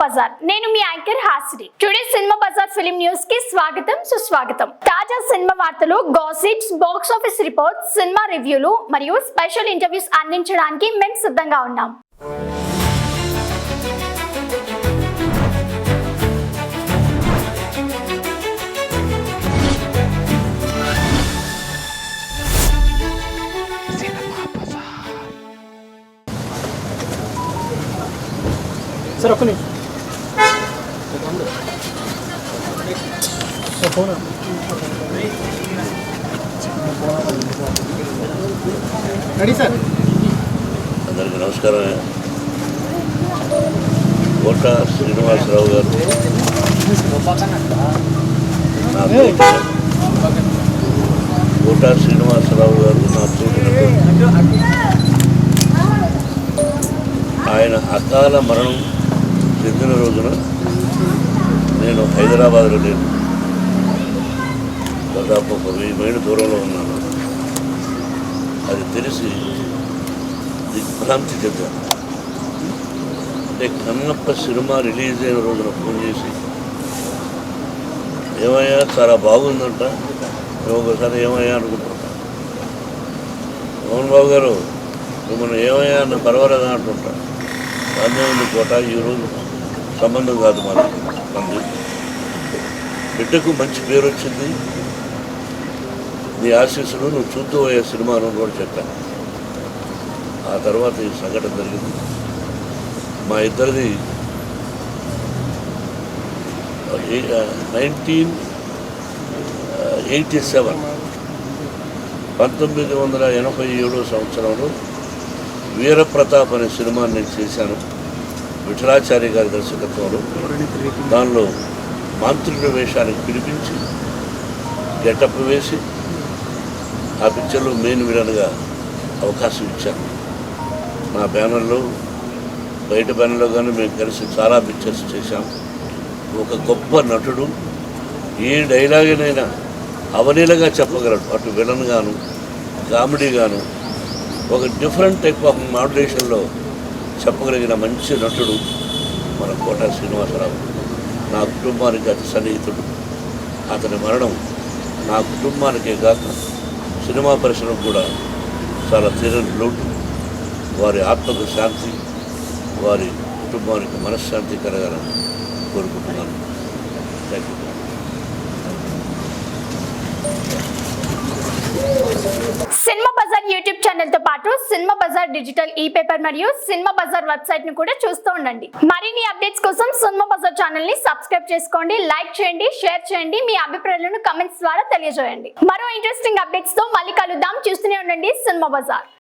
బజార్. నేను మీ anchor Hasini. Today cinema Bazaar film news కి స్వాగతం సుస్వాగతం. తాజా సినిమా వార్తలు, gossips, box office reports, cinema రివ్యూలు మరియు స్పెషల్ ఇంటర్వ్యూస్ అందించడానికి మేము సిద్ధంగా ఉన్నాం. सर अपने फोन రెడీ సార్. అందరికీ నమస్కారం. కోట శ్రీనివాసరావు గారు కోట శ్రీనివాసరావు గారు నా తోటి ఆయన అకాల మరణం చెందిన రోజున నేను హైదరాబాద్లో లేను. దాదాపు 1000 మైళ్ళ దూరంలో ఉన్నాను. అది తెలిసి దిగ్భ్రాంతి చెందాను. అంటే కన్నప్ప సినిమా రిలీజ్ అయిన రోజున ఫోన్ చేసి, ఏమయ్యా చాలా బాగుందంట, ఒకసారి ఏమయ్యా అనుకుంటుంటా, మోహన్ బాబు గారు మిమ్మల్ని ఏమయ్యా అన్న పర్వాలేదా అంటుంటా. దాన్నే ఉంది కోట, ఈరోజు సంబంధం కాదు మంది బిడ్డకు మంచి పేరు వచ్చింది, నీ ఆశీస్సులు నువ్వు చూస్తూ పోయే సినిమా అని కూడా చెప్పాను. ఆ తర్వాత ఈ సంఘటన జరిగింది. మా ఇద్దరిది 1987 1987 సంవత్సరంలో వీరప్రతాప్ అనే సినిమాని నేను చేశాను. విఠలాచార్య గారి దర్శకత్వంలో. దానిలో మంత్రుల వేషానికి పిలిపించి గెటప్ వేసి ఆ పిక్చర్లో మెయిన్ విలన్గా అవకాశం ఇచ్చాను. నా బ్యానర్లో, బయట బ్యానర్లో కానీ మేము కలిసి చాలా పిక్చర్స్ చేశాం. ఒక గొప్ప నటుడు ఏ డైలాగునైనా అవలీలగా చెప్పగలడు. అటు విలన్ గాను, కామెడీ గాను, ఒక డిఫరెంట్ టైప్ ఆఫ్ మాడ్యులేషన్లో చెప్పగలిగిన మంచి నటుడు మన కోట శ్రీనివాసరావు. నా కుటుంబానికి అతి సన్నిహితుడు. అతని మరణం నా కుటుంబానికే కాక సినిమా పరిశ్రమకు కూడా చాలా తీరని లోటు. వారి ఆత్మకు శాంతి, వారి కుటుంబానికి మనశ్శాంతి కలగాలని కోరుకుంటున్నాను. Thank you. Cinema Bazaar YouTube channel తో పాటు cinema Bazaar digital e paper మరియు సినిమా బజార్ వెబ్సైట్ ను కూడా చూస్తూ ఉండండి. మరిన్ని అప్డేట్స్ కోసం సినిమా బజార్ ఛానల్ ని సబ్స్క్రైబ్ చేసుకోండి, లైక్ చేయండి, షేర్ చేయండి, మీ అభిప్రాయాలను కమెంట్స్ ద్వారా తెలియజేయండి. మరో ఇంట్రెస్టింగ్ అప్డేట్స్ తో మళ్ళీ కలుద్దాం. చూస్తూనే ఉండండి సినిమా బజార్.